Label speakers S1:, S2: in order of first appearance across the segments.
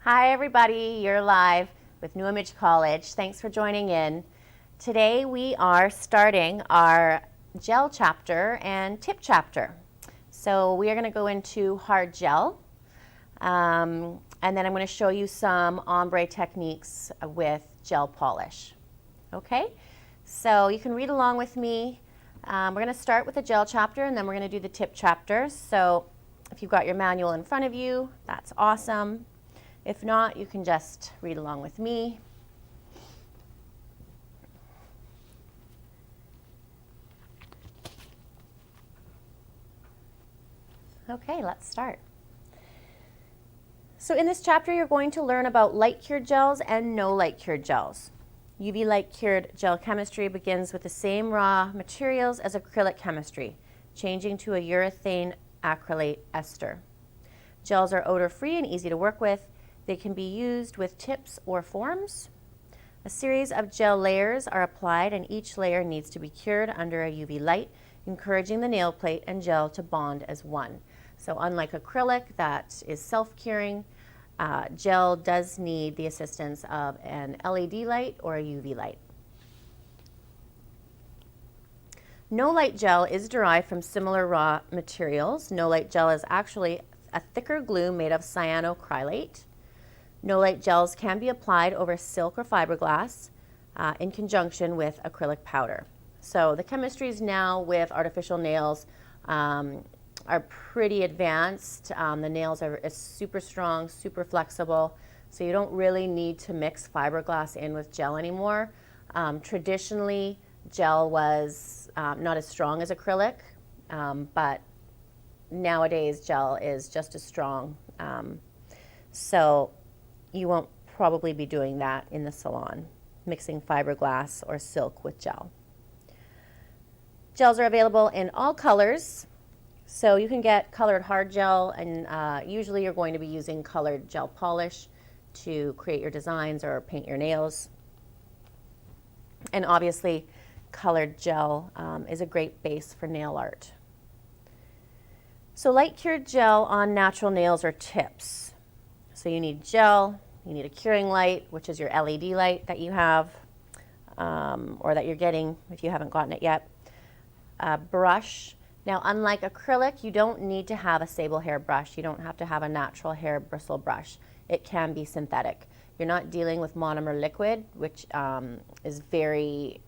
S1: Hi everybody, you're live with New Image College. Thanks for joining in. Today we are starting our gel chapter and tip chapter. So we are going to go into hard gel, and then I'm going to show you some ombre techniques with gel polish. Okay, so you can read along with me. We're going to start with the gel chapter and then we're going to do the tip chapter. So if you've got your manual in front of you, that's awesome. If not, you can just read along with me. Okay, let's start. So in this chapter, you're going to learn about light cured gels and no light cured gels. UV light cured gel chemistry begins with the same raw materials as acrylic chemistry, changing to a urethane acrylate ester. Gels are odor-free and easy to work with. They can be used with tips or forms. A series of gel layers are applied and each layer needs to be cured under a UV light, encouraging the nail plate and gel to bond as one. So unlike acrylic that is self-curing, gel does need the assistance of an LED light or a UV light. No light gel is derived from similar raw materials. No light gel is actually a thicker glue made of cyanocrylate. No light gels can be applied over silk or fiberglass in conjunction with acrylic powder. So the chemistries now with artificial nails are pretty advanced. The nails are super strong, super flexible, so you don't really need to mix fiberglass in with gel anymore. Traditionally, gel was not as strong as acrylic, but nowadays gel is just as strong. So you won't probably be doing that in the salon, mixing fiberglass or silk with gel. Gels are available in all colors, so you can get colored hard gel, and usually you're going to be using colored gel polish to create your designs or paint your nails. And obviously, colored gel is a great base for nail art. So light cured gel on natural nails or tips. So you need gel, you need a curing light, which is your LED light that you have, or that you're getting if you haven't gotten it yet. A brush. Now, unlike acrylic, you don't need to have a sable hair brush. You don't have to have a natural hair bristle brush. It can be synthetic. You're not dealing with monomer liquid, which is very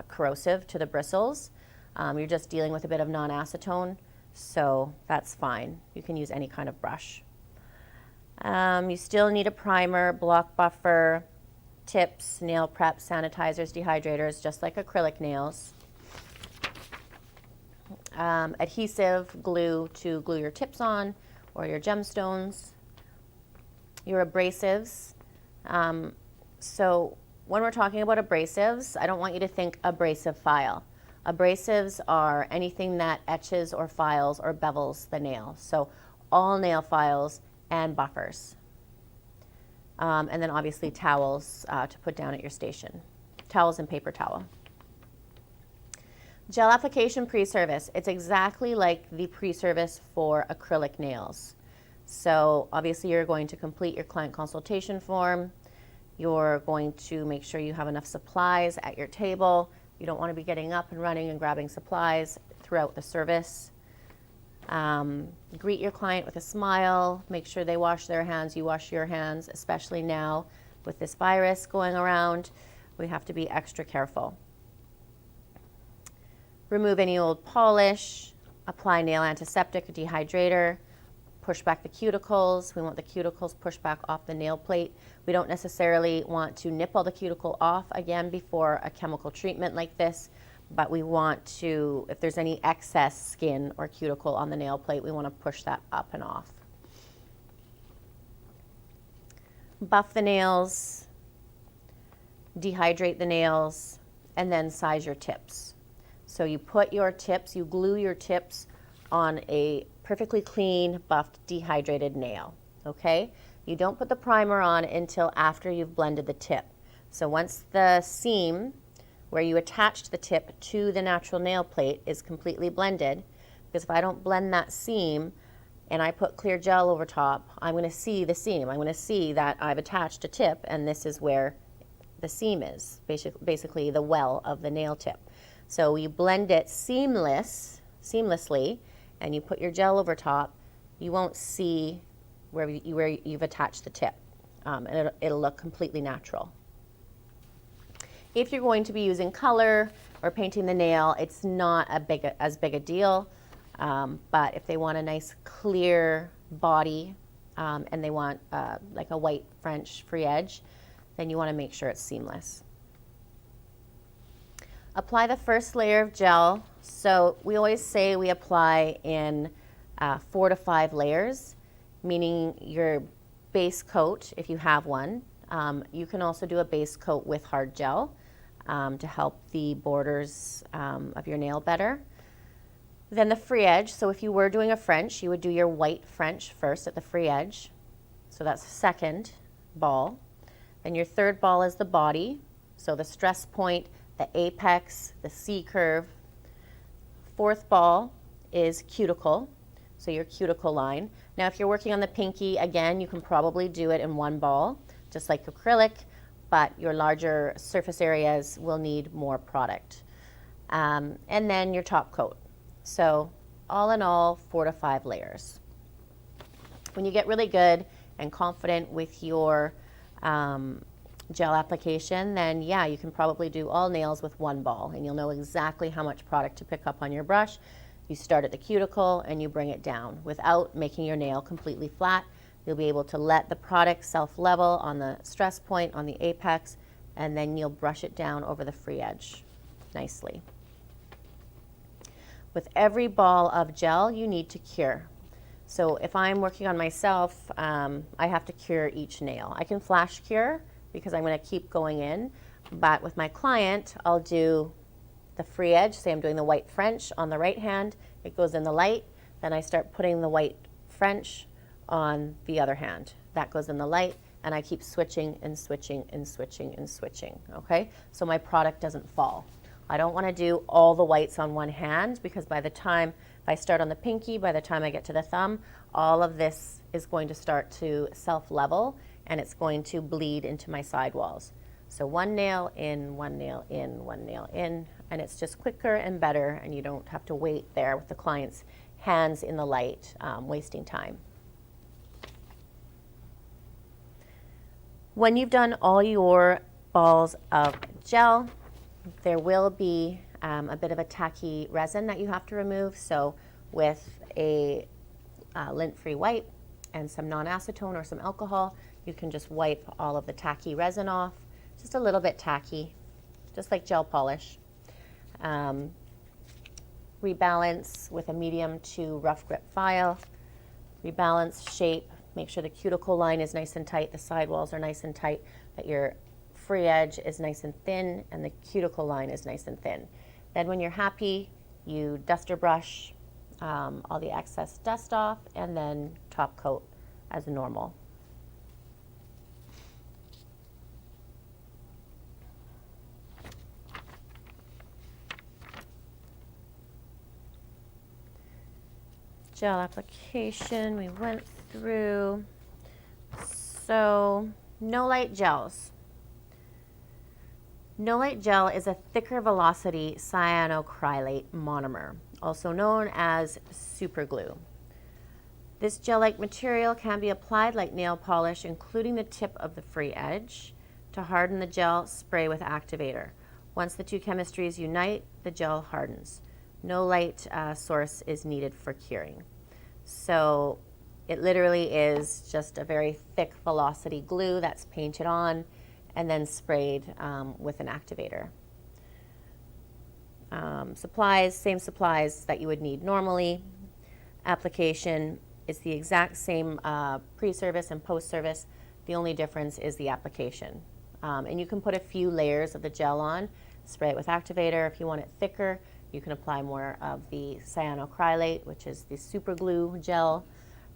S1: corrosive to the bristles. You're just dealing with a bit of non-acetone, so that's fine. You can use any kind of brush. You still need a primer, block buffer, tips, nail prep, sanitizers, dehydrators, just like acrylic nails. Adhesive glue to glue your tips on or your gemstones. Your abrasives. So when we're talking about abrasives, I don't want you to think abrasive file. Abrasives are anything that etches or files or bevels the nail. So all nail files and buffers. And then obviously towels to put down at your station. Towels and paper towel. Gel application pre-service. It's exactly like the pre-service for acrylic nails. So obviously you're going to complete your client consultation form. You're going to make sure you have enough supplies at your table. You don't want to be getting up and running and grabbing supplies throughout the service. Greet your client with a smile. Make sure they wash their hands, you wash your hands, especially now with this virus going around. We have to be extra careful. Remove any old polish. Apply nail antiseptic, dehydrator. Push back the cuticles. We want the cuticles pushed back off the nail plate. We don't necessarily want to nip all the cuticle off again before a chemical treatment like this, but we want to, if there's any excess skin or cuticle on the nail plate, we want to push that up and off. Buff the nails, dehydrate the nails, and then size your tips. So you put your tips, you glue your tips on a perfectly clean, buffed, dehydrated nail, okay? You don't put the primer on until after you've blended the tip. So once the seam where you attached the tip to the natural nail plate is completely blended, because if I don't blend that seam, and I put clear gel over top, I'm going to see the seam. I'm going to see that I've attached a tip, and this is where the seam is, basically the well of the nail tip. So you blend it seamlessly, and you put your gel over top. You won't see where you've attached the tip, and it'll look completely natural. If you're going to be using color or painting the nail, it's not as big a deal. But if they want a nice clear body and they want like a white French free edge, then you want to make sure it's seamless. Apply the first layer of gel. So we always say we apply in 4 to 5 layers, meaning your base coat, if you have one. You can also do a base coat with hard gel to help the borders of your nail better. Then the free edge. So if you were doing a French, you would do your white French first at the free edge. So that's the second ball. Then your third ball is the body. So the stress point, the apex, the C curve. Fourth ball is cuticle, so your cuticle line. Now if you're working on the pinky, again, you can probably do it in one ball, just like acrylic, but your larger surface areas will need more product. And then your top coat. So all in all, 4 to 5 layers. When you get really good and confident with your gel application, then yeah, you can probably do all nails with one ball, and you'll know exactly how much product to pick up on your brush. You start at the cuticle and you bring it down without making your nail completely flat. You'll be able to let the product self-level on the stress point, on the apex, and then you'll brush it down over the free edge nicely. With every ball of gel, you need to cure. So if I'm working on myself, I have to cure each nail. I can flash cure because I'm going to keep going in, but with my client, I'll do the free edge. Say I'm doing the white French on the right hand, it goes in the light, then I start putting the white French on the other hand. That goes in the light, and I keep switching and switching and switching and switching, okay? So my product doesn't fall. I don't want to do all the whites on one hand, because by the time, if I start on the pinky, by the time I get to the thumb, all of this is going to start to self-level, and it's going to bleed into my sidewalls. So one nail in, one nail in, one nail in, and it's just quicker and better, and you don't have to wait there with the client's hands in the light, wasting time. When you've done all your balls of gel, there will be a bit of a tacky resin that you have to remove. So with a lint-free wipe and some non-acetone or some alcohol, you can just wipe all of the tacky resin off. Just a little bit tacky, just like gel polish. Rebalance with a medium to rough grip file. Rebalance shape. Make sure the cuticle line is nice and tight, the sidewalls are nice and tight, that your free edge is nice and thin, and the cuticle line is nice and thin. Then when you're happy, you duster brush all the excess dust off, and then top coat as normal. Gel application we went through. So no light gels. No light gel is a thicker velocity cyanocrylate monomer, also known as superglue. This gel-like material can be applied like nail polish, including the tip of the free edge. To harden the gel, spray with activator. Once the two chemistries unite, the gel hardens. No light source is needed for curing. So it literally is just a very thick velocity glue that's painted on and then sprayed with an activator. Supplies, same supplies that you would need normally. Application is the exact same pre-service and post-service. The only difference is the application. And you can put a few layers of the gel on, spray it with activator. If you want it thicker, you can apply more of the cyanocrylate, which is the super glue gel.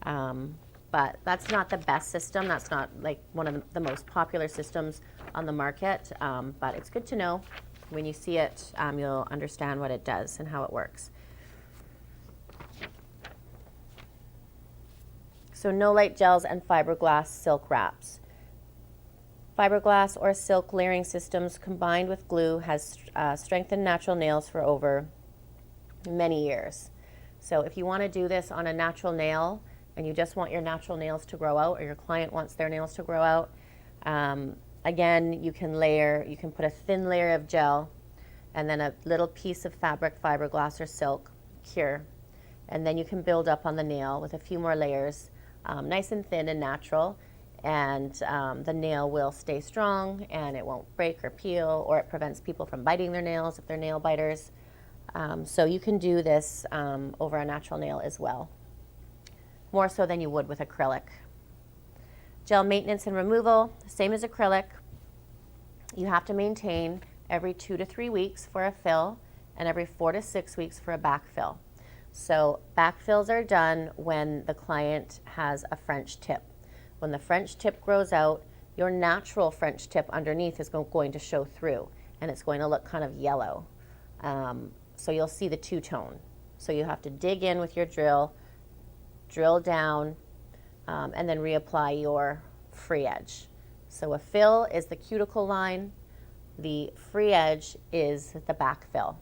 S1: But that's not the best system. That's not like one of the most popular systems on the market. But it's good to know. When you see it, you'll understand what it does and how it works. So no light gels and fiberglass silk wraps. Fiberglass or silk layering systems combined with glue has strengthened natural nails for over many years. So if you want to do this on a natural nail and you just want your natural nails to grow out, or your client wants their nails to grow out, again, you can put a thin layer of gel and then a little piece of fabric, fiberglass or silk, cure, and then you can build up on the nail with a few more layers, nice and thin and natural, and the nail will stay strong and it won't break or peel, or it prevents people from biting their nails if they're nail biters. So you can do this over a natural nail as well, more so than you would with acrylic. Gel maintenance and removal, same as acrylic. You have to maintain every 2 to 3 weeks for a fill and every 4 to 6 weeks for a backfill. So backfills are done when the client has a French tip. When the French tip grows out, your natural French tip underneath is going to show through, and it's going to look kind of yellow. So you'll see the two-tone. So you have to dig in with your drill down, and then reapply your free edge. So a fill is the cuticle line, the free edge is the backfill.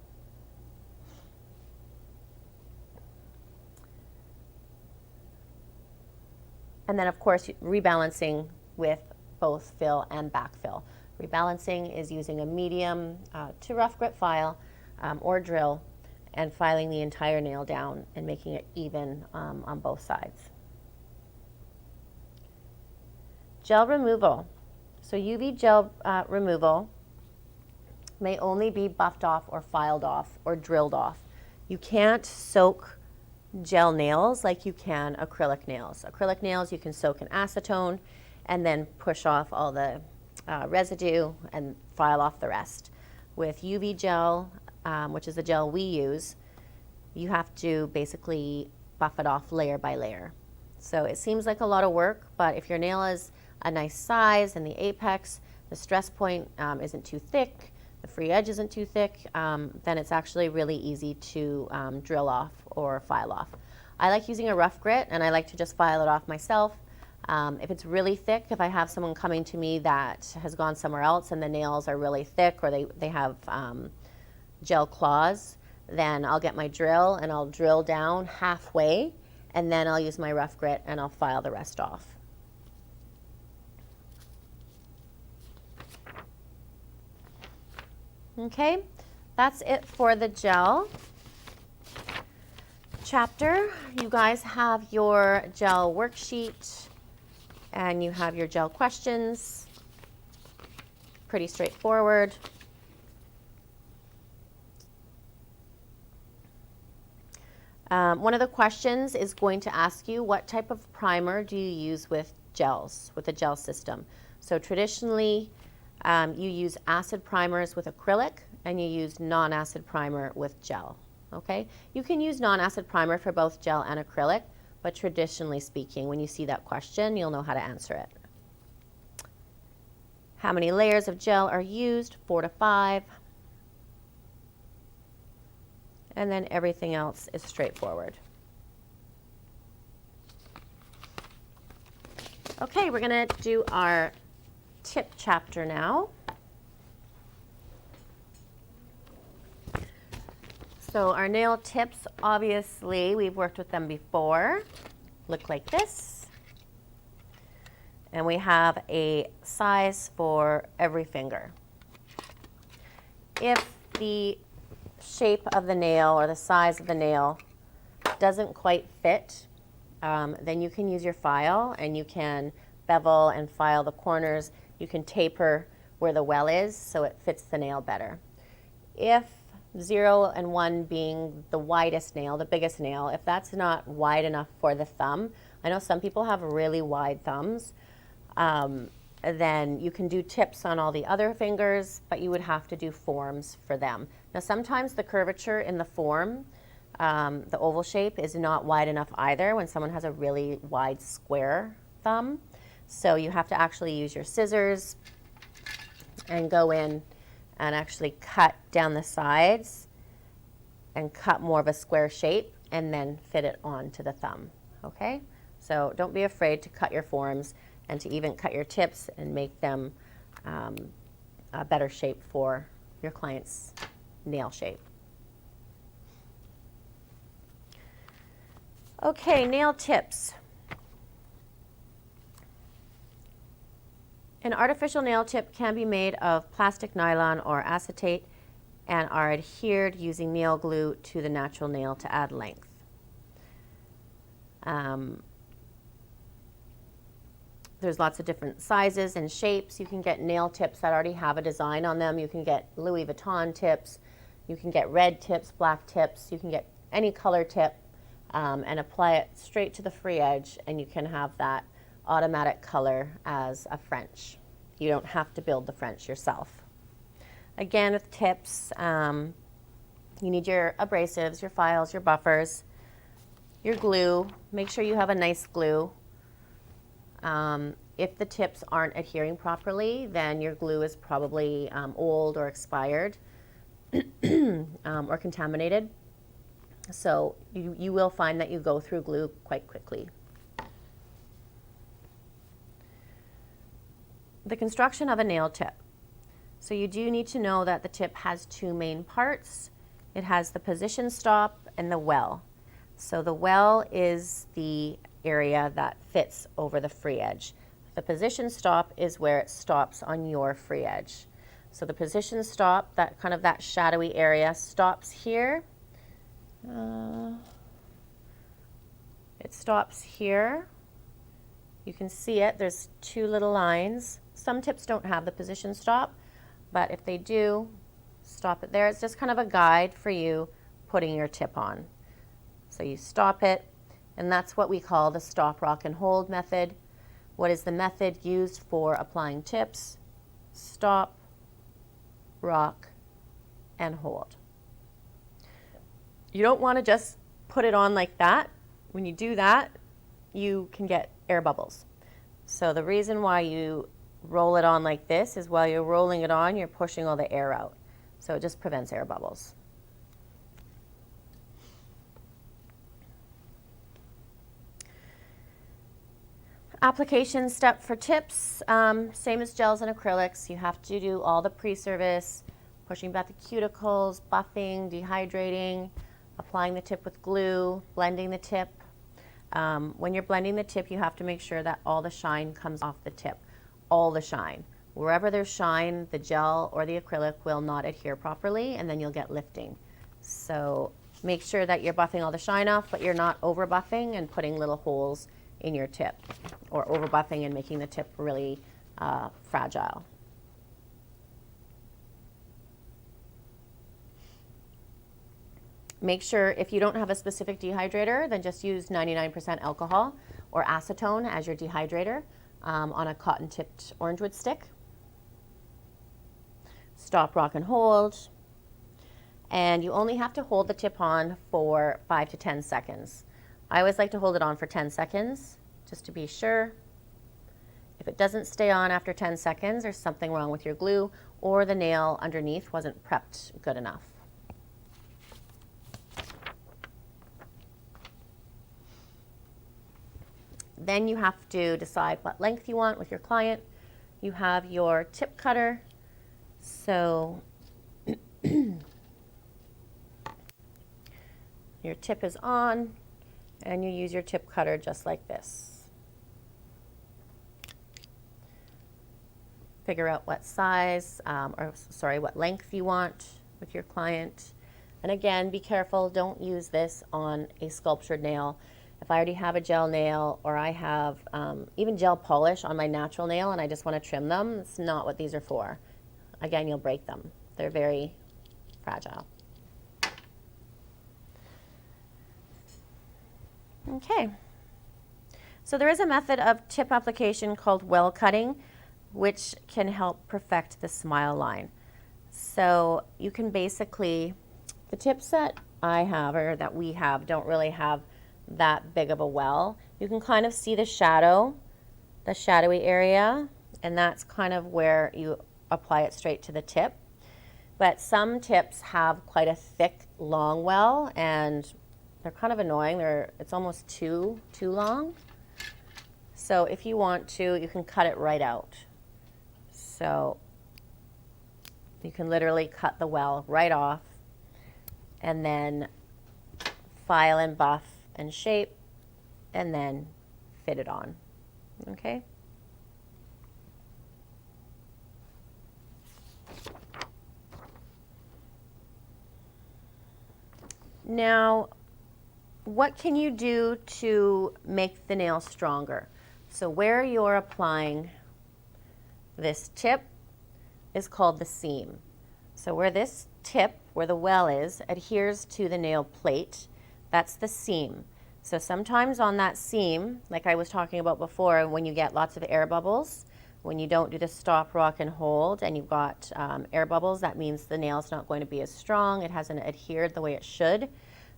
S1: And then of course rebalancing with both fill and backfill. Rebalancing is using a medium to rough grit file or drill and filing the entire nail down and making it even on both sides. Gel removal. So UV gel removal may only be buffed off or filed off or drilled off. You can't soak gel nails like you can acrylic nails. Acrylic nails you can soak in acetone and then push off all the residue and file off the rest. With UV gel, which is the gel we use, you have to basically buff it off layer by layer. So it seems like a lot of work, but if your nail is a nice size and the apex, the stress point isn't too thick, the free edge isn't too thick, then it's actually really easy to drill off or file off. I like using a rough grit, and I like to just file it off myself. If it's really thick, if I have someone coming to me that has gone somewhere else and the nails are really thick, or they have gel claws, then I'll get my drill and I'll drill down halfway, and then I'll use my rough grit and I'll file the rest off. Okay, that's it for the gel chapter. You guys have your gel worksheet and you have your gel questions. Pretty straightforward. One of the questions is going to ask you, what type of primer do you use with gels, with a gel system? So traditionally, you use acid primers with acrylic, and you use non-acid primer with gel, okay? You can use non-acid primer for both gel and acrylic, but traditionally speaking, when you see that question, you'll know how to answer it. How many layers of gel are used? 4 to 5. And then everything else is straightforward. Okay, we're gonna do our tip chapter now. So our nail tips, obviously, we've worked with them before. Look like this. And we have a size for every finger. If the shape of the nail or the size of the nail doesn't quite fit, then you can use your file and you can bevel and file the corners. You can taper where the well is so it fits the nail better. If 0 and 1 being the widest nail, the biggest nail, if that's not wide enough for the thumb, I know some people have really wide thumbs, then you can do tips on all the other fingers, but you would have to do forms for them. Now sometimes the curvature in the form, the oval shape, is not wide enough either when someone has a really wide square thumb. So you have to actually use your scissors and go in and actually cut down the sides and cut more of a square shape and then fit it onto the thumb, okay? So don't be afraid to cut your forms and to even cut your tips and make them a better shape for your client's nail shape. Okay, nail tips. An artificial nail tip can be made of plastic nylon or acetate and are adhered using nail glue to the natural nail to add length. There's lots of different sizes and shapes. You can get nail tips that already have a design on them. You can get Louis Vuitton tips. You can get red tips, black tips. You can get any color tip and apply it straight to the free edge, and you can have that automatic color as a French. You don't have to build the French yourself. Again, with tips, you need your abrasives, your files, your buffers, your glue. Make sure you have a nice glue. If the tips aren't adhering properly, then your glue is probably old or expired or contaminated. So you will find that you go through glue quite quickly. The construction of a nail tip. So you do need to know that the tip has two main parts. It has the position stop and the well. So the well is the area that fits over the free edge. The position stop is where it stops on your free edge. So the position stop, that kind of that shadowy area, stops here. It stops here. You can see it. There's two little lines. Some tips don't have the position stop, but if they do, stop it there. It's just kind of a guide for you putting your tip on. So you stop it, and that's what we call the stop, rock, and hold method. What is the method used for applying tips? Stop, rock, and hold. You don't want to just put it on like that. When you do that, you can get air bubbles. So the reason why you roll it on like this is while you're rolling it on, you're pushing all the air out. So it just prevents air bubbles. Application step for tips, same as gels and acrylics. You have to do all the pre-service, pushing back the cuticles, buffing, dehydrating, applying the tip with glue, blending the tip. When you're blending the tip, you have to make sure that all the shine comes off the tip, all the shine. Wherever there's shine, the gel or the acrylic will not adhere properly, and then you'll get lifting. So make sure that you're buffing all the shine off, but you're not over buffing and putting little holes in your tip, or over buffing and making the tip really fragile. Make sure if you don't have a specific dehydrator, then just use 99% alcohol or acetone as your dehydrator on a cotton tipped orange wood stick. Stop, rock, and hold. And you only have to hold the tip on for 5 to 10 seconds. I always like to hold it on for 10 seconds, just to be sure. If it doesn't stay on after 10 seconds, there's something wrong with your glue, or the nail underneath wasn't prepped good enough. Then you have to decide what length you want with your client. You have your tip cutter. So your tip is on, and you use your tip cutter just like this. Figure out what size, what length you want with your client. And again, be careful, don't use this on a sculptured nail. If I already have a gel nail, or I have even gel polish on my natural nail and I just want to trim them, that's not what these are for. Again, you'll break them. They're very fragile. Okay. So there is a method of tip application called well cutting, which can help perfect the smile line. So you can basically, the tips that I have or that we have don't really have that big of a well. You can kind of see the shadow, the shadowy area, and that's kind of where you apply it straight to the tip. But some tips have quite a thick, long well, and they're kind of annoying. It's almost too long. So if you want to, you can cut it right out. So you can literally cut the well right off and then file and buff and shape and then fit it on. Okay? Now, what can you do to make the nail stronger? So where you're applying this tip is called the seam. So where this tip, where the well is, adheres to the nail plate, that's the seam. So sometimes on that seam, like I was talking about before, when you get lots of air bubbles, when you don't do the stop, rock, and hold, and you've got air bubbles, that means the nail's not going to be as strong. It hasn't adhered the way it should.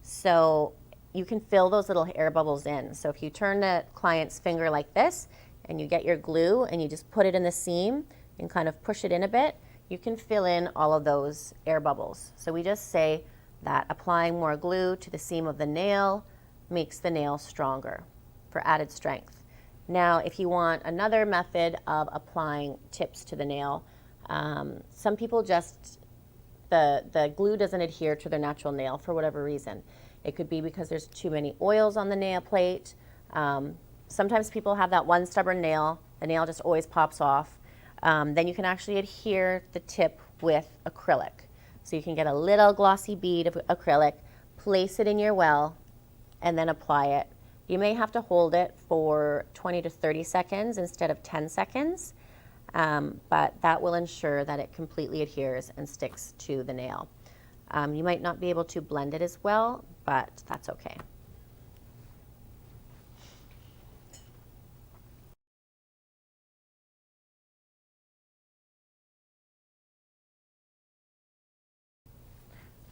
S1: So you can fill those little air bubbles in. So if you turn the client's finger like this, and you get your glue, and you just put it in the seam, and kind of push it in a bit, you can fill in all of those air bubbles. So we just say that applying more glue to the seam of the nail makes the nail stronger for added strength. Now, if you want another method of applying tips to the nail, some people just, the glue doesn't adhere to their natural nail for whatever reason. It could be because there's too many oils on the nail plate. Sometimes people have that one stubborn nail, the nail just always pops off. Then you can actually adhere the tip with acrylic. So you can get a little glossy bead of acrylic, place it in your well, and then apply it. You may have to hold it for 20 to 30 seconds instead of 10 seconds, but that will ensure that it completely adheres and sticks to the nail. You might not be able to blend it as well, but that's okay.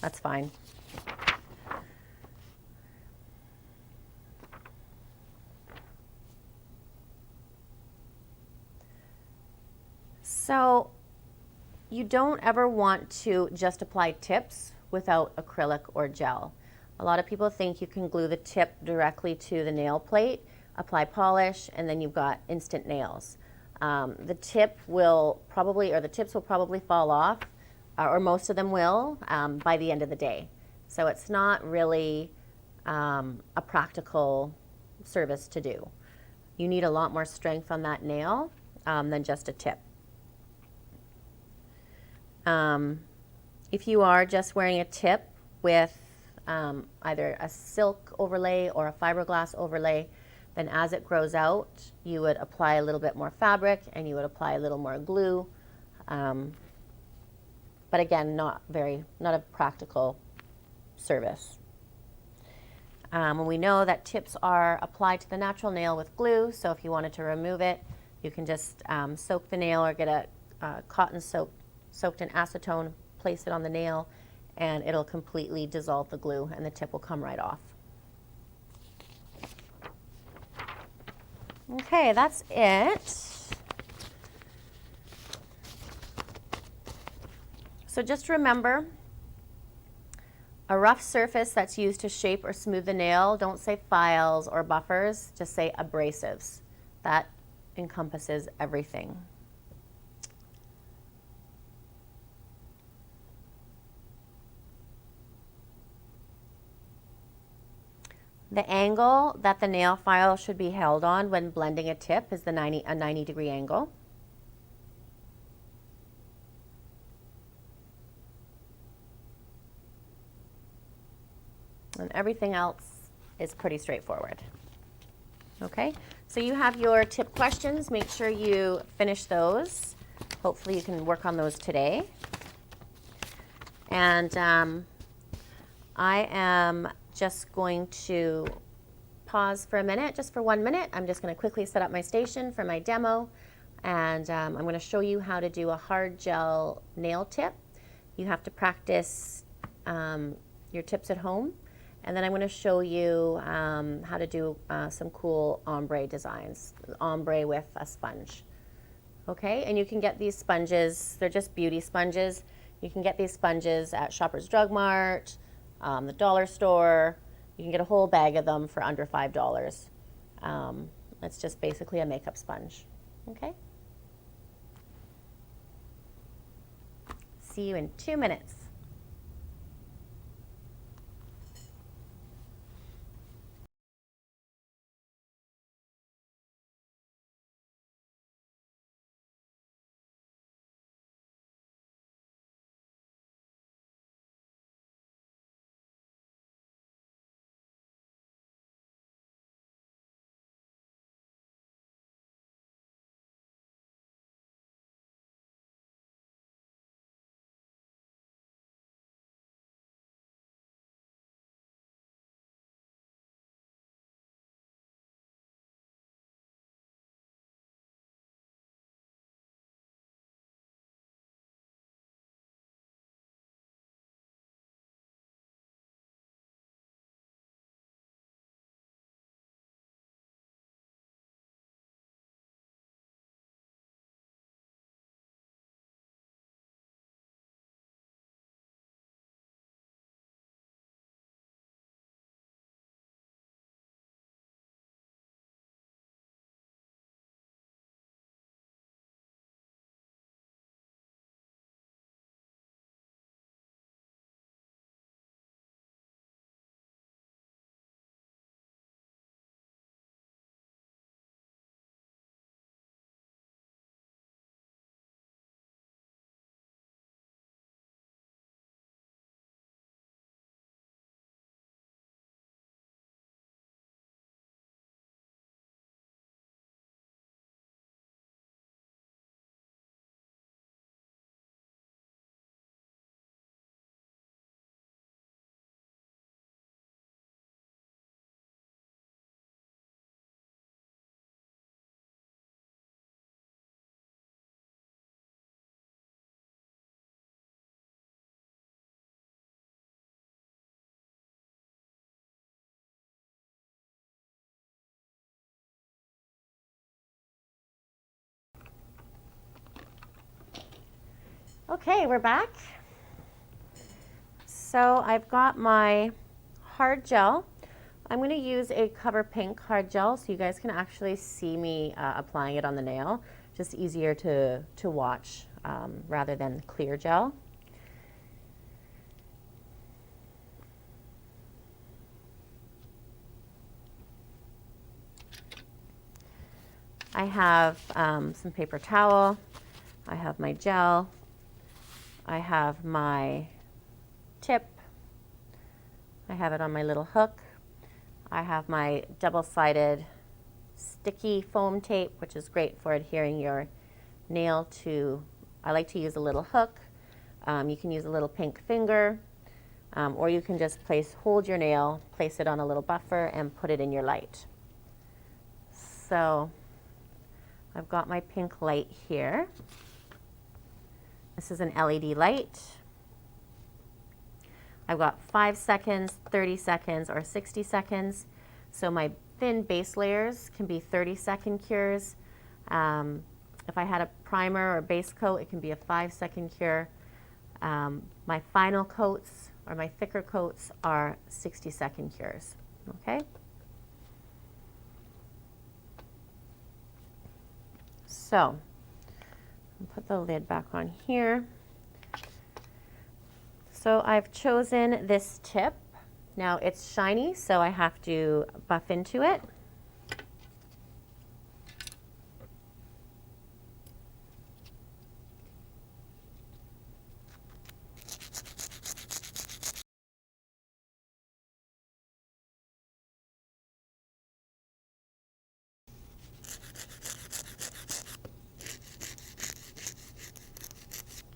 S1: That's fine. So you don't ever want to just apply tips without acrylic or gel. A lot of people think you can glue the tip directly to the nail plate, apply polish, and then you've got instant nails. The tip will probably, or the tips will probably fall off, or most of them will, by the end of the day. So it's not really a practical service to do. You need a lot more strength on that nail than just a tip. If you are just wearing a tip with either a silk overlay or a fiberglass overlay, then as it grows out, you would apply a little bit more fabric and you would apply a little more glue. But again, not a practical service. And we know that tips are applied to the natural nail with glue, so if you wanted to remove it, you can just soak the nail or get a cotton soaked in acetone, place it on the nail, and it'll completely dissolve the glue and the tip will come right off. Okay, that's it. So just remember, a rough surface that's used to shape or smooth the nail, don't say files or buffers, just say abrasives. That encompasses everything. The angle that the nail file should be held on when blending a tip is a 90-degree angle. And everything else is pretty straightforward. Okay, so you have your tip questions. Make sure you finish those. Hopefully you can work on those today. And I am just going to pause for a minute, just for 1 minute. I'm just going to quickly set up my station for my demo, and I'm going to show you how to do a hard gel nail tip. You have to practice your tips at home, and then I'm going to show you how to do some cool ombre designs, ombre with a sponge. Okay, and you can get these sponges, they're just beauty sponges. You can get these sponges at Shoppers Drug Mart, the dollar store. You can get a whole bag of them for under $5. And It's just basically a makeup sponge. Okay? See you in 2 minutes. Okay, we're back. So I've got my hard gel. I'm going to use a Cover Pink hard gel so you guys can actually see me applying it on the nail. Just easier to watch rather than clear gel. I have some paper towel. I have my gel. I have my tip. I have it on my little hook. I have my double-sided sticky foam tape, which is great for adhering your nail to, I like to use a little hook. You can use a little pink finger, or you can just hold your nail, place it on a little buffer, and put it in your light. So I've got my pink light here. This is an LED light. I've got 5 seconds, 30 seconds, or 60 seconds. So my thin base layers can be 30-second cures. If I had a primer or base coat, it can be a 5-second cure. My final coats, or my thicker coats, are 60-second cures. Okay? So, I'll put the lid back on here. So I've chosen this tip. Now it's shiny, so I have to buff into it.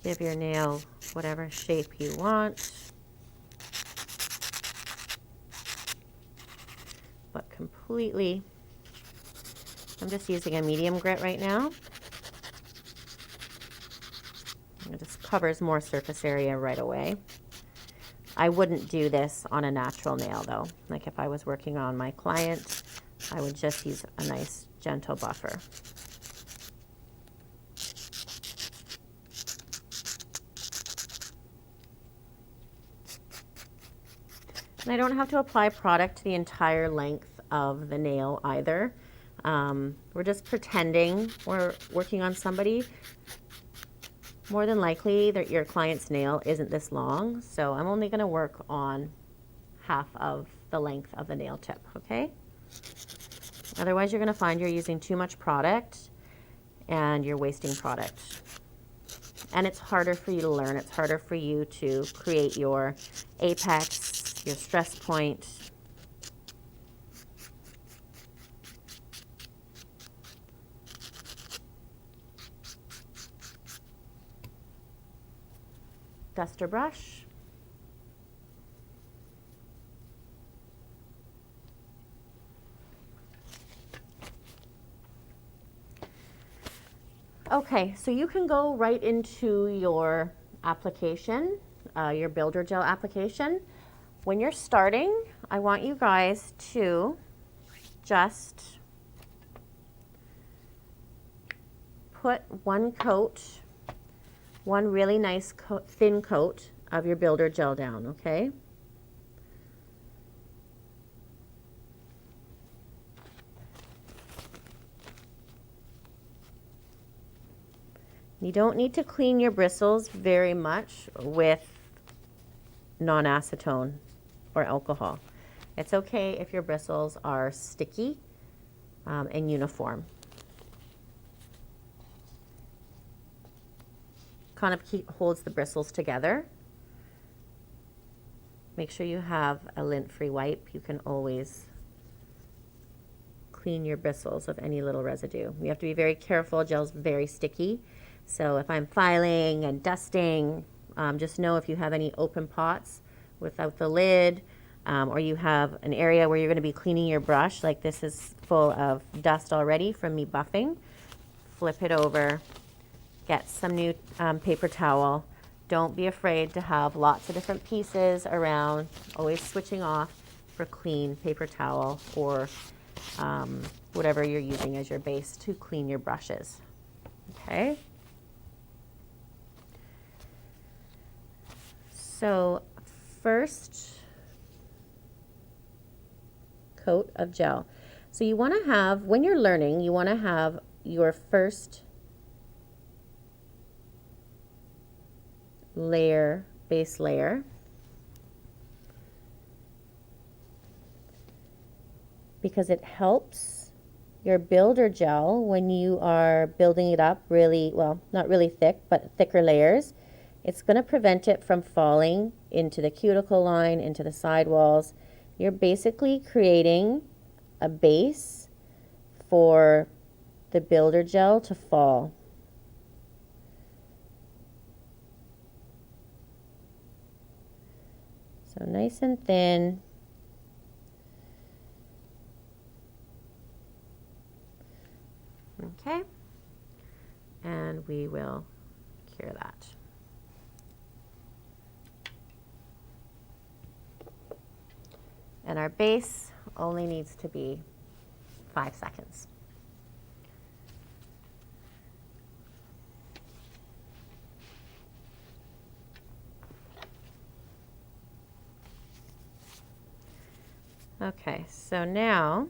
S1: Give your nail whatever shape you want, but completely, I'm just using a medium grit right now. It just covers more surface area right away. I wouldn't do this on a natural nail though. Like if I was working on my client, I would just use a nice gentle buffer. And I don't have to apply product to the entire length of the nail either. We're just pretending we're working on somebody. More than likely that your client's nail isn't this long, so I'm only going to work on half of the length of the nail tip, okay? Otherwise, you're going to find you're using too much product and you're wasting product. And it's harder for you to learn. It's harder for you to create your apex, your stress point. Duster brush. Okay, so you can go right into your application, your builder gel application. When you're starting, I want you guys to just put one coat, one really nice thin coat of your builder gel down, okay? You don't need to clean your bristles very much with non-acetone or alcohol. It's okay if your bristles are sticky and uniform. Kind of holds the bristles together. Make sure you have a lint-free wipe. You can always clean your bristles of any little residue. You have to be very careful. Gel's very sticky. So if I'm filing and dusting, just know if you have any open pots without the lid, or you have an area where you're going to be cleaning your brush, like this is full of dust already from me buffing, flip it over, get some new paper towel. Don't be afraid to have lots of different pieces around, always switching off for clean paper towel or whatever you're using as your base to clean your brushes. Okay? So first coat of gel. So you want to have, when you're learning, you want to have your first layer, base layer. Because it helps your builder gel when you are building it up really, well, not really thick, but thicker layers. It's going to prevent it from falling into the cuticle line, into the sidewalls. You're basically creating a base for the builder gel to fall. So nice and thin. Okay, and we will cure that. And our base only needs to be 5 seconds. Okay, so now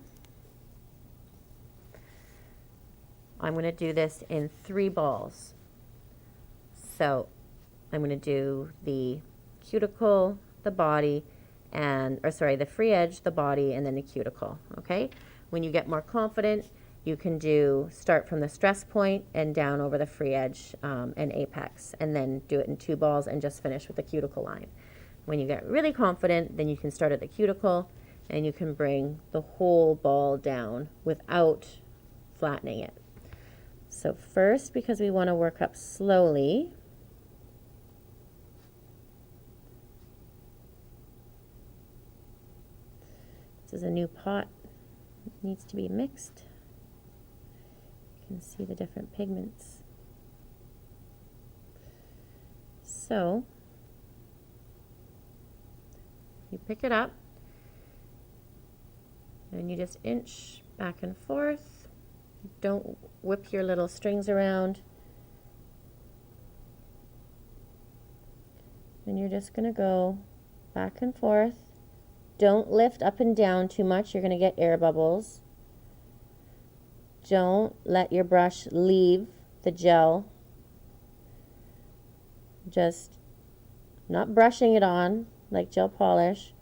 S1: I'm going to do this in 3 balls. So I'm going to do the cuticle, the body, and, or sorry, the free edge, the body, and then the cuticle, okay? When you get more confident, you can start from the stress point and down over the free edge and apex, and then do it in 2 balls and just finish with the cuticle line. When you get really confident, then you can start at the cuticle and you can bring the whole ball down without flattening it. So first, because we want to work up slowly, this is a new pot. It needs to be mixed. You can see the different pigments. So you pick it up and you just inch back and forth. Don't whip your little strings around. And you're just going to go back and forth. Don't lift up and down too much. You're going to get air bubbles. don't let your brush leave the gel. Just not brushing it on like gel polish.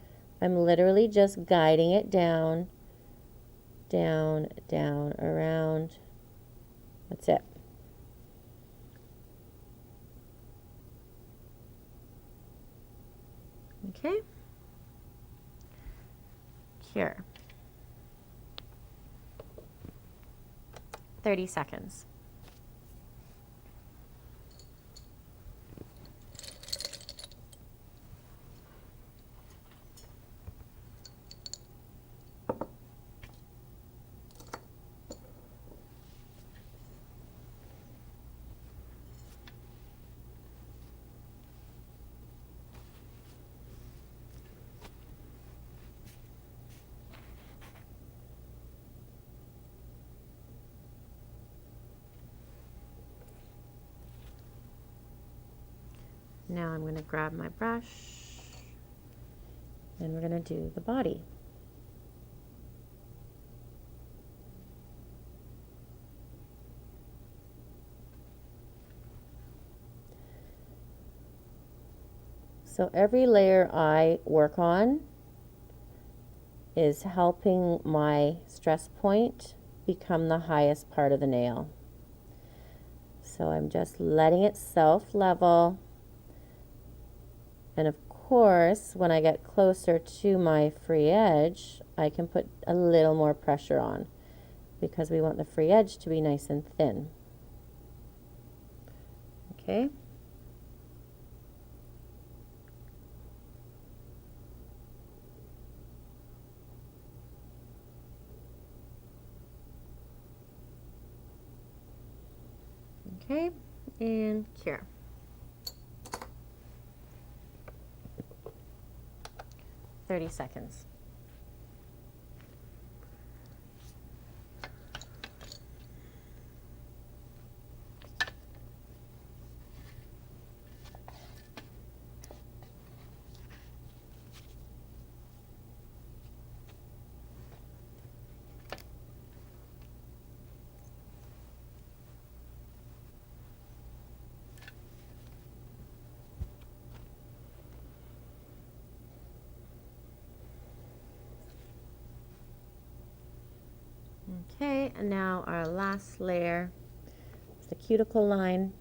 S1: I'm literally just guiding it down, down, down, around. That's it. Okay. Cure. 30 seconds. Now I'm going to grab my brush and we're going to do the body. So every layer I work on is helping my stress point become the highest part of the nail. So I'm just letting it self-level. And of course, when I get closer to my free edge, I can put a little more pressure on because we want the free edge to be nice and thin. Okay. Okay, and cure. 30 seconds. Okay, and now our last layer is the cuticle line.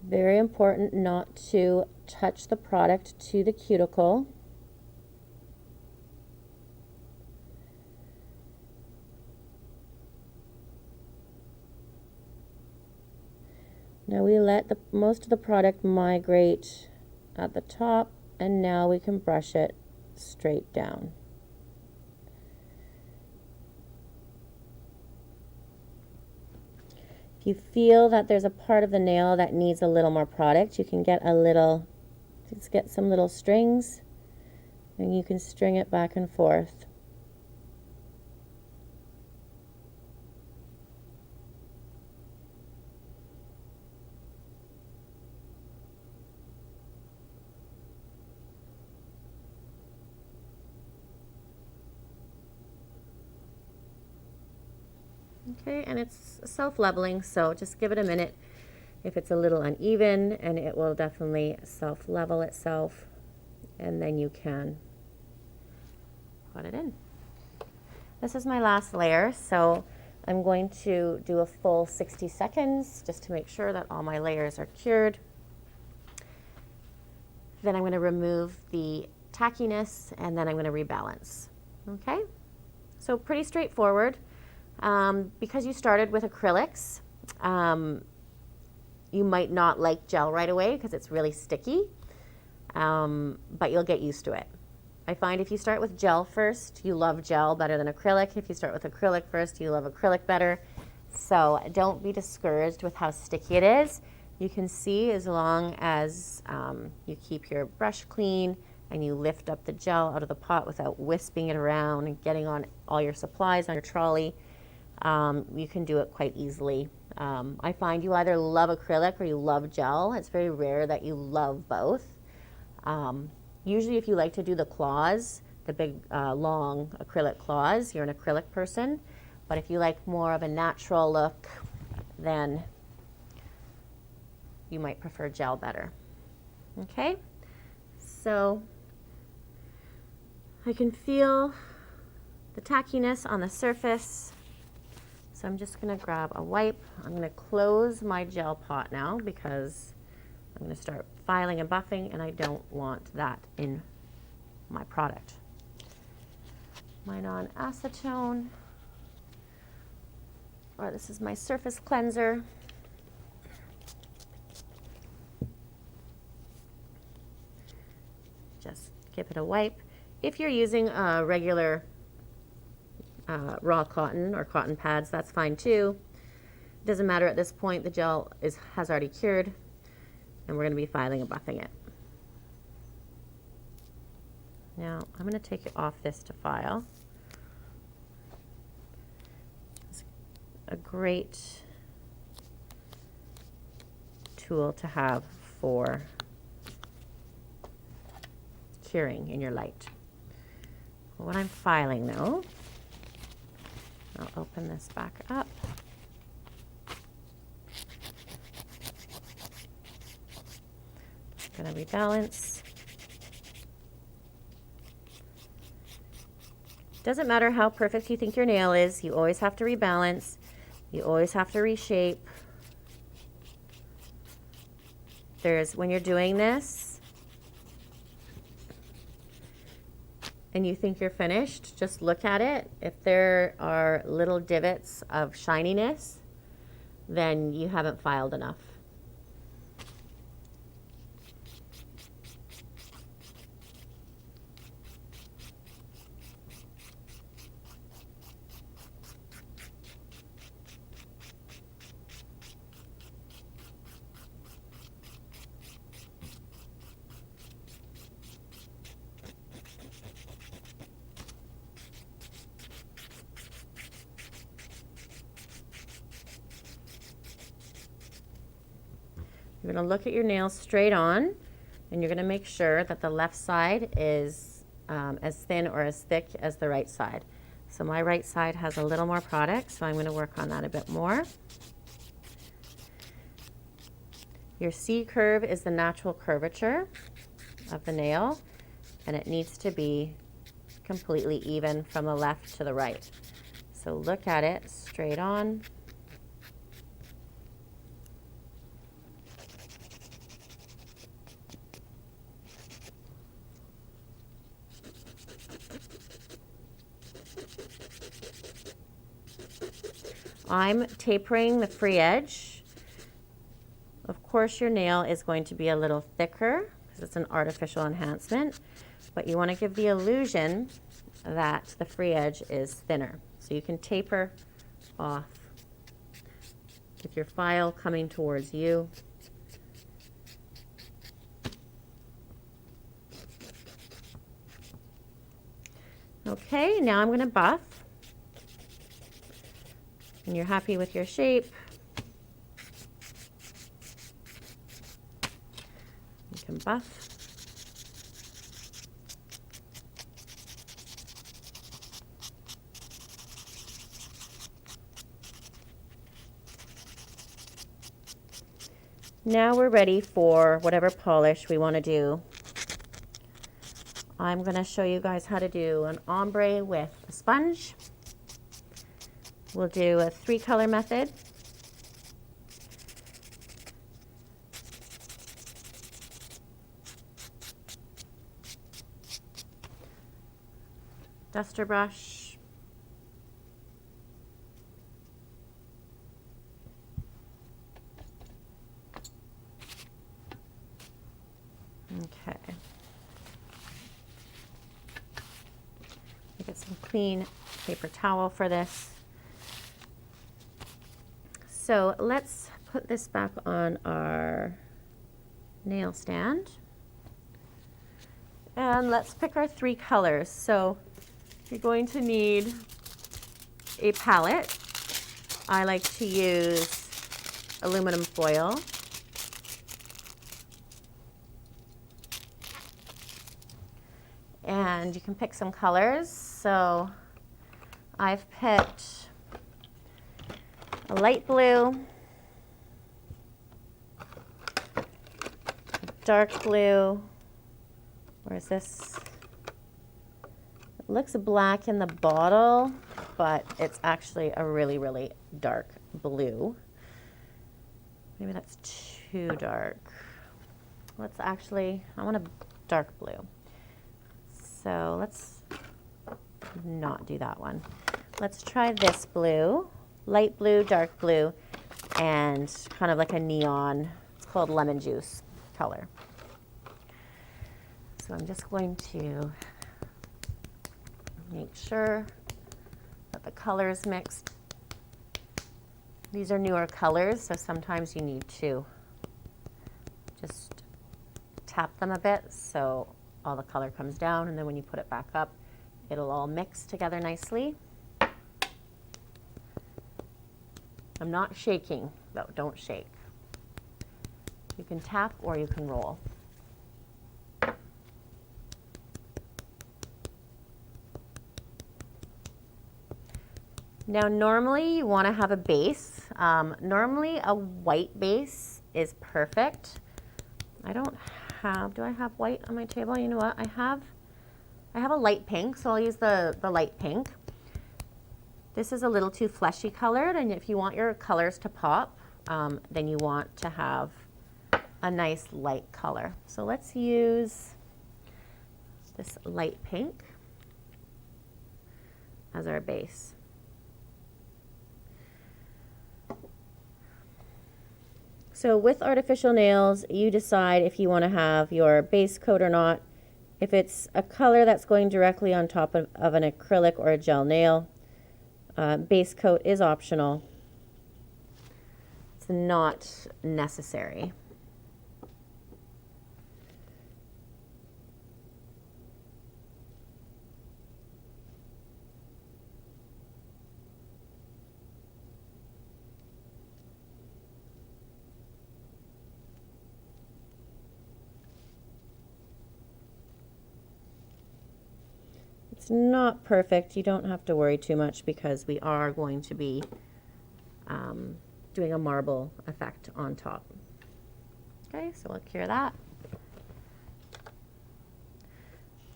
S1: Very important not to touch the product to the cuticle. Now we let most of the product migrate at the top, and now we can brush it straight down. If you feel that there's a part of the nail that needs a little more product, you can get some little strings, and you can string it back and forth. Okay, and it's self-leveling, so just give it a minute if it's a little uneven, and it will definitely self-level itself, and then you can put it in. This is my last layer, so I'm going to do a full 60 seconds just to make sure that all my layers are cured. Then I'm going to remove the tackiness, and then I'm going to rebalance. Okay, so pretty straightforward. Because you started with acrylics, you might not like gel right away because it's really sticky, but you'll get used to it. I find if you start with gel first, you love gel better than acrylic. If you start with acrylic first, you love acrylic better. So don't be discouraged with how sticky it is. You can see as long as you keep your brush clean and you lift up the gel out of the pot without wisping it around and getting on all your supplies on your trolley, you can do it quite easily. I find you either love acrylic or you love gel. It's very rare that you love both. Usually if you like to do the claws, the big long acrylic claws, you're an acrylic person. But if you like more of a natural look, then you might prefer gel better. Okay, so I can feel the tackiness on the surface. So I'm just going to grab a wipe. I'm going to close my gel pot now because I'm going to start filing and buffing, and I don't want that in my product. My non-acetone, or this is my surface cleanser. Just give it a wipe. If you're using a regular raw cotton or cotton pads, that's fine too. It doesn't matter at this point. The gel has already cured, and we're going to be filing and buffing it. Now I'm going to take it off this to file. It's a great tool to have for curing in your light. When I'm filing though, I'll open this back up. Just going to rebalance. Doesn't matter how perfect you think your nail is, you always have to rebalance. You always have to reshape. When you're doing this and you think you're finished, just look at it. If there are little divots of shininess, then you haven't filed enough. You're going to look at your nails straight on, and you're going to make sure that the left side is as thin or as thick as the right side. So my right side has a little more product, so I'm going to work on that a bit more. Your C curve is the natural curvature of the nail, and it needs to be completely even from the left to the right. So look at it straight on. I'm tapering the free edge. Of course, your nail is going to be a little thicker because it's an artificial enhancement, but you want to give the illusion that the free edge is thinner. So you can taper off with your file coming towards you. Okay, now I'm going to buff. And you're happy with your shape, you can buff. Now we're ready for whatever polish we want to do. I'm going to show you guys how to do an ombre with a sponge. We'll do a 3-color method. Duster brush. Okay. Get some clean paper towel for this. So let's put this back on our nail stand. And let's pick our 3 colors. So you're going to need a palette. I like to use aluminum foil. And you can pick some colors. So I've picked a light blue, a dark blue. Where is this? It looks black in the bottle, but it's actually a really, really dark blue. Maybe that's too dark. Let's actually, I want a dark blue. So let's not do that one. Let's try this blue, light blue, dark blue, and kind of like a neon, it's called lemon juice color. So I'm just going to make sure that the color is mixed. These are newer colors, so sometimes you need to just tap them a bit so all the color comes down, and then when you put it back up, it'll all mix together nicely. I'm not shaking, though. Don't shake. You can tap or you can roll. Now, normally you want to have a base. Normally a white base is perfect. I don't have, do I have white on my table? You know what? I have a light pink, so I'll use the light pink. This is a little too fleshy colored, and if you want your colors to pop, then you want to have a nice light color. So let's use this light pink as our base. So with artificial nails, you decide if you want to have your base coat or not. If it's a color that's going directly on top of an acrylic or a gel nail, base coat is optional. It's not necessary. It's not perfect. You don't have to worry too much because we are going to be doing a marble effect on top. Okay, so we'll cure that.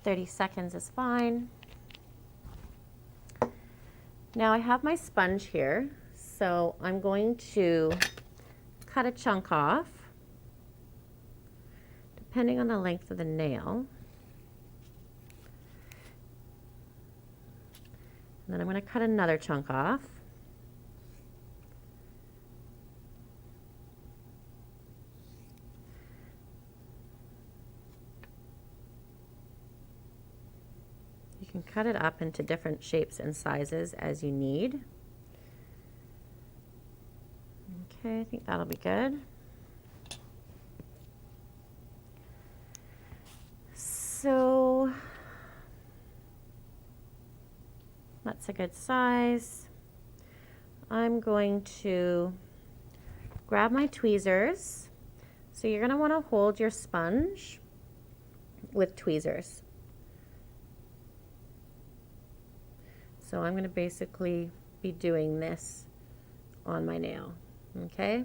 S1: 30 seconds is fine. Now I have my sponge here, so I'm going to cut a chunk off, depending on the length of the nail. And then I'm going to cut another chunk off. You can cut it up into different shapes and sizes as you need. Okay, I think that'll be good. So that's a good size. I'm going to grab my tweezers. So you're going to want to hold your sponge with tweezers. So I'm going to basically be doing this on my nail, okay?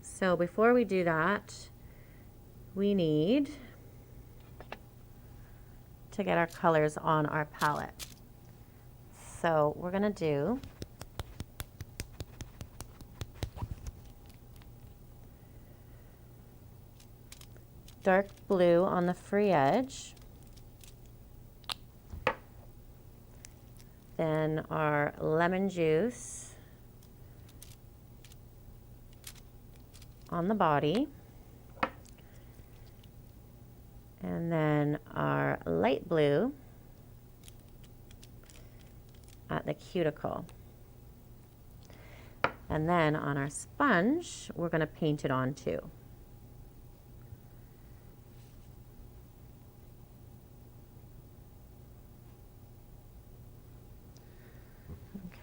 S1: So before we do that, we need to get our colors on our palette. So we're going to do dark blue on the free edge, then our lemon juice on the body, and then our light blue at the cuticle. And then on our sponge, we're going to paint it on too.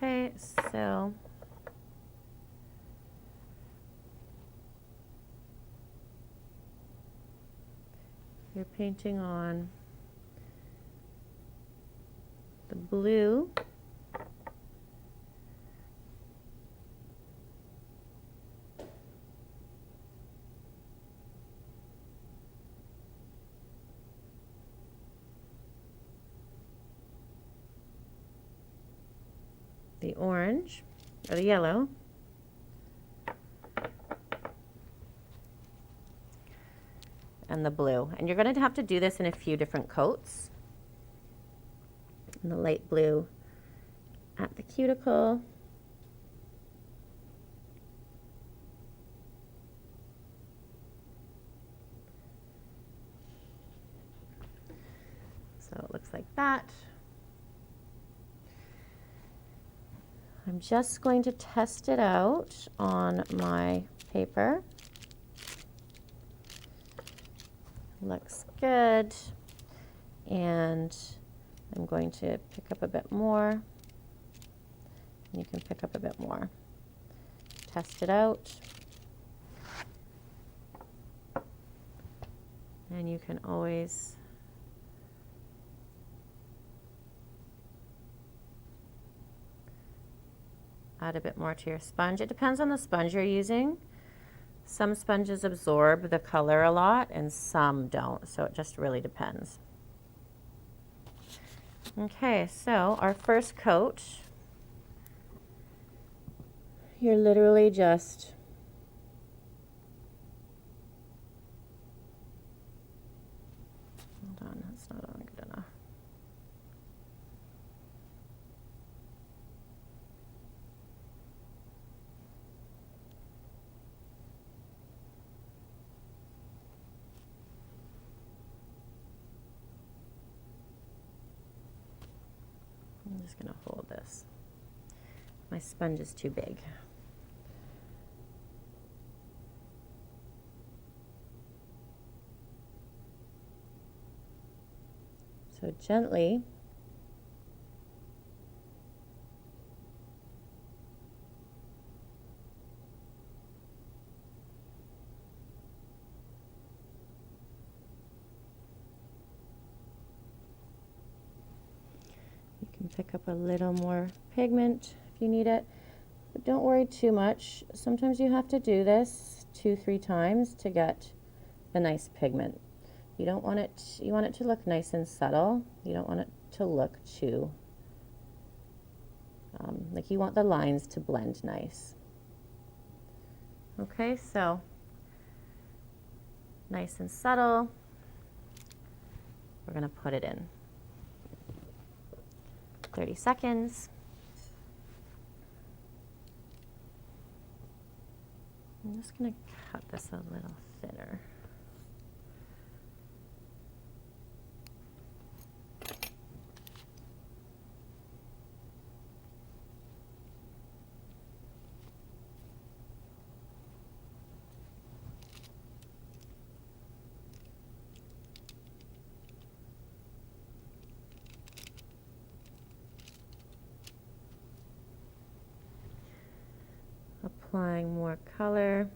S1: Okay, so you're painting on the blue. The orange, or the yellow, and the blue. And you're going to have to do this in a few different coats. And the light blue at the cuticle. So it looks like that. I'm just going to test it out on my paper. Looks good. And I'm going to pick up a bit more. And you can pick up a bit more. Test it out. And you can always add a bit more to your sponge. It depends on the sponge you're using. Some sponges absorb the color a lot and some don't, so it just really depends. Okay, so our first coat, you're literally just hold on, that's not on good enough. I'm just going to hold this. My sponge is too big. So gently you can pick up a little more pigment if you need it, but don't worry too much. Sometimes you have to do this 2-3 times to get the nice pigment. You don't want it, you want it to look nice and subtle. You don't want it to look too, like you want the lines to blend nice. Okay, so nice and subtle. We're going to put it in. 30 seconds. I'm just going to cut this a little thinner. Applying more color.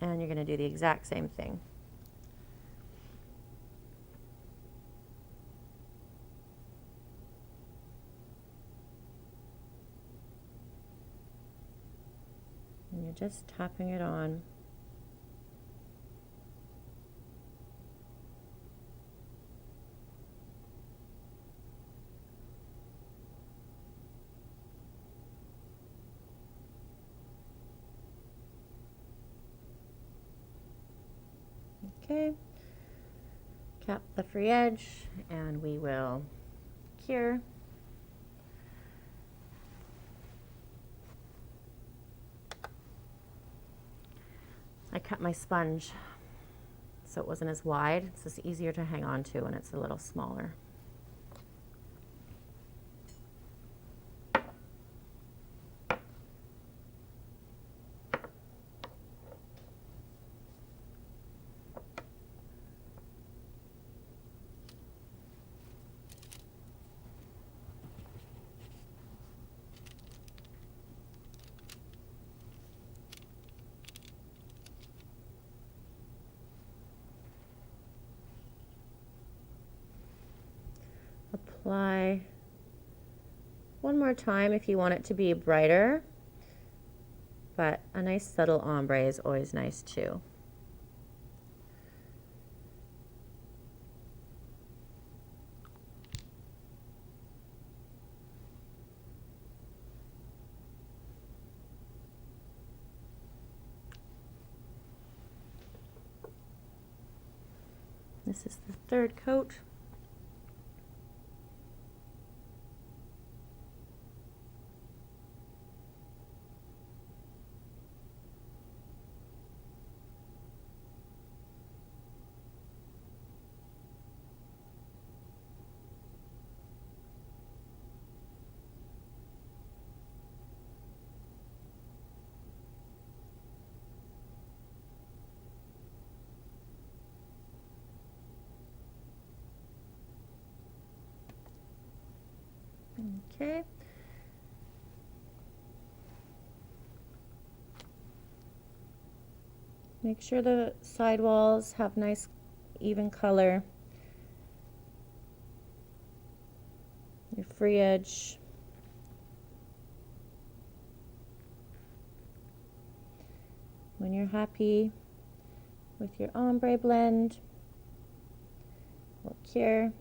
S1: And you're going to do the exact same thing. And you're just tapping it on. Okay, cap the free edge and we will cure. I cut my sponge so it wasn't as wide. It's just easier to hang on to when it's a little smaller. apply one more time if you want it to be brighter, but a nice subtle ombre is always nice too. This is the third coat. Okay. Make sure the side walls have nice even color. Your free edge. When you're happy with your ombre blend, we'll cure.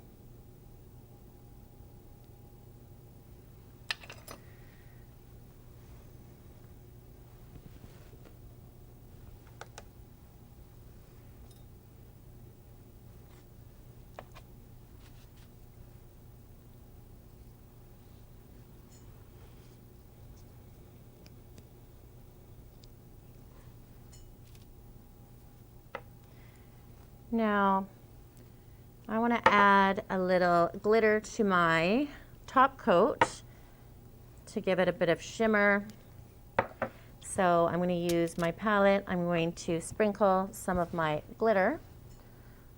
S1: Now, I want to add a little glitter to my top coat to give it a bit of shimmer. So I'm going to use my palette. I'm going to sprinkle some of my glitter.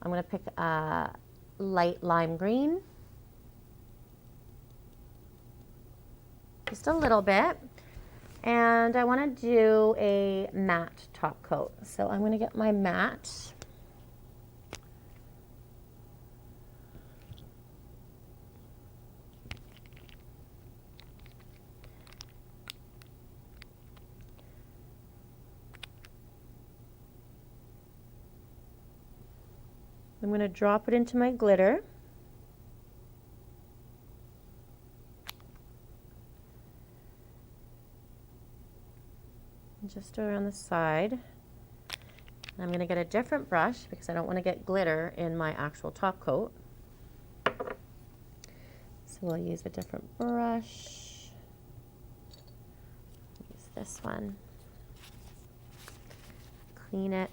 S1: I'm going to pick a light lime green, just a little bit. And I want to do a matte top coat. So I'm going to get my matte. I'm going to drop it into my glitter. Just around the side. I'm going to get a different brush because I don't want to get glitter in my actual top coat. So we'll use a different brush. Use this one. Clean it.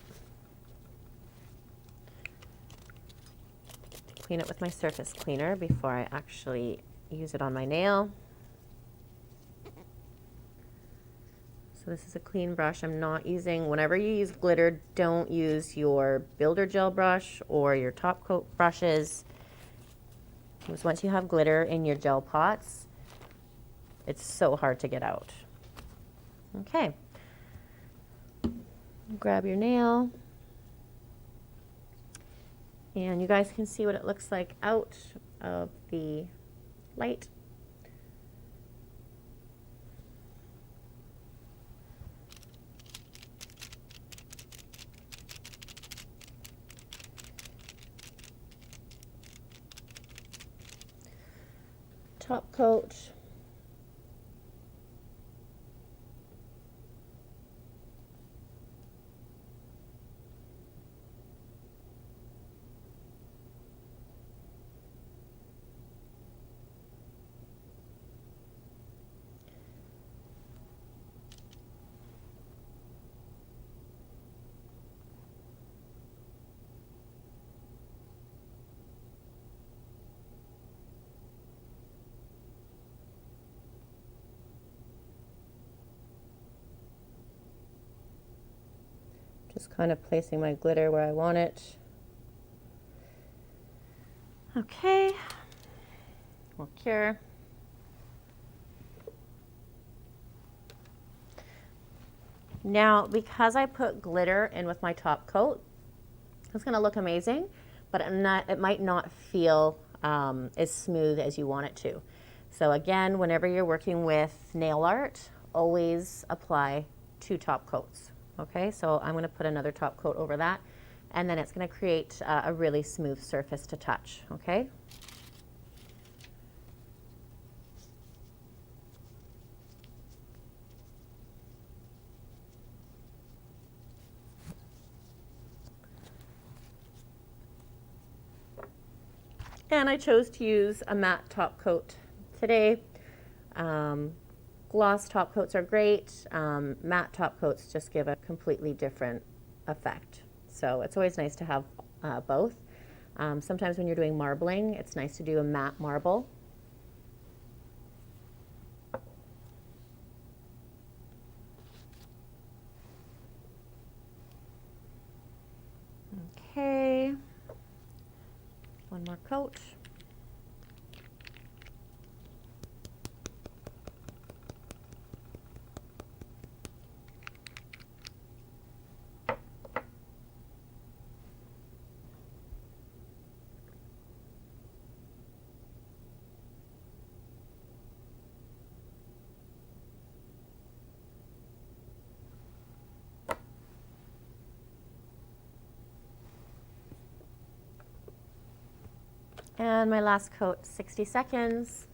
S1: Clean it with my surface cleaner before I actually use it on my nail. So this is a clean brush. I'm not using, whenever you use glitter, don't use your builder gel brush or your top coat brushes. Because once you have glitter in your gel pots, it's so hard to get out. Okay. Grab your nail. And you guys can see what it looks like out of the light. Top coat. Just kind of placing my glitter where I want it. Okay, we'll cure. Now, because I put glitter in with my top coat, it's going to look amazing, but it might not feel as smooth as you want it to. So again, whenever you're working with nail art, always apply 2 top coats. Okay, so I'm going to put another top coat over that, and then it's going to create a really smooth surface to touch. Okay. And I chose to use a matte top coat today. Gloss top coats are great. Matte top coats just give a completely different effect. So it's always nice to have both. Sometimes when you're doing marbling, it's nice to do a matte marble. Okay, one more coat. And my last coat, 60 seconds.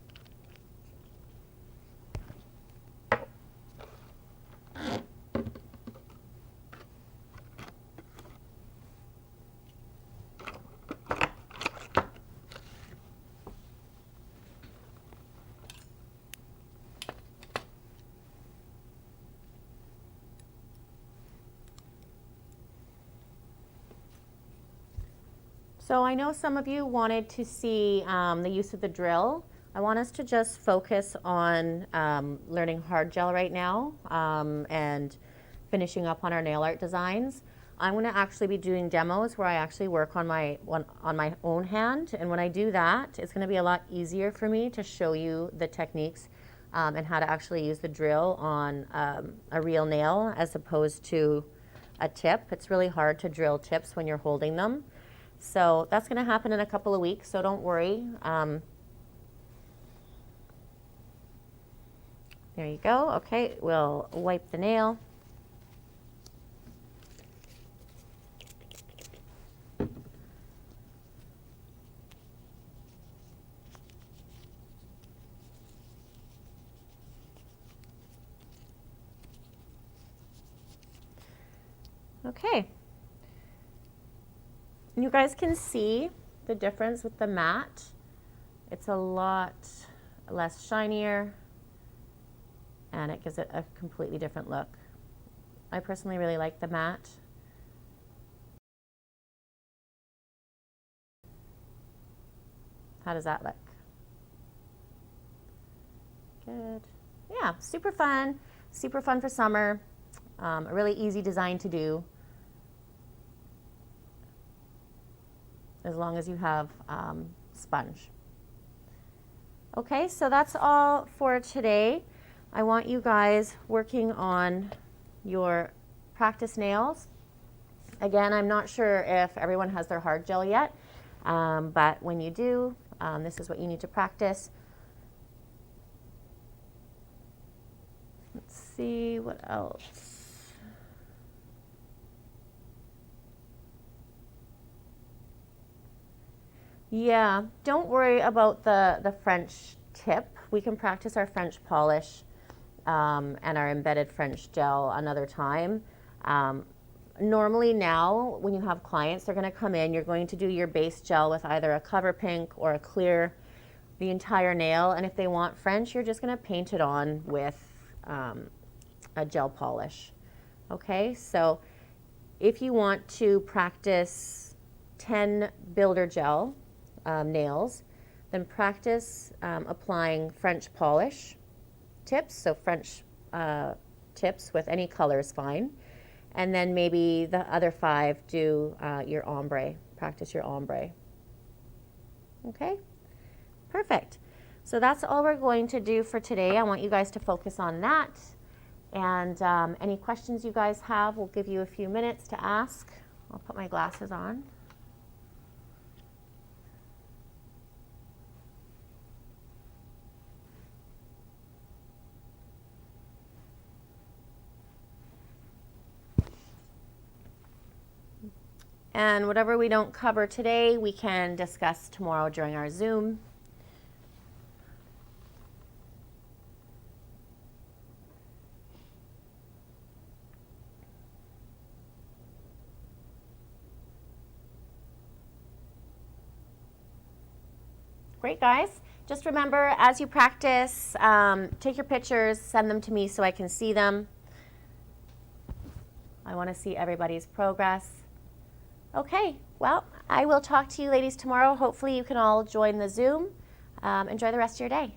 S1: So I know some of you wanted to see the use of the drill. I want us to just focus on learning hard gel right now and finishing up on our nail art designs. I'm going to actually be doing demos where I actually work on my own hand, and when I do that, it's going to be a lot easier for me to show you the techniques and how to actually use the drill on a real nail as opposed to a tip. It's really hard to drill tips when you're holding them. So that's going to happen in a couple of weeks, so don't worry. There you go. Okay, we'll wipe the nail. Okay. You guys can see the difference with the matte. It's a lot less shinier and it gives it a completely different look. I personally really like the matte. How does that look? Good. Yeah, super fun for summer. A really easy design to do. As long as you have sponge. Okay, so that's all for today. I want you guys working on your practice nails. Again, I'm not sure if everyone has their hard gel yet, but when you do, this is what you need to practice. Let's see what else. Yeah, don't worry about the French tip. We can practice our French polish and our embedded French gel another time. Normally now, when you have clients, they're going to come in, you're going to do your base gel with either a cover pink or a clear, the entire nail, and if they want French, you're just going to paint it on with a gel polish. Okay, so if you want to practice 10 builder gel nails, then practice applying French polish tips, so French tips with any color is fine, and then maybe the other 5 do your ombre, practice your ombre. Okay, perfect. So that's all we're going to do for today. I want you guys to focus on that, and any questions you guys have, we'll give you a few minutes to ask. I'll put my glasses on. And whatever we don't cover today, we can discuss tomorrow during our Zoom. Great, guys. Just remember, as you practice, take your pictures, send them to me so I can see them. I want to see everybody's progress. Okay, well, I will talk to you ladies tomorrow. Hopefully you can all join the Zoom. Enjoy the rest of your day.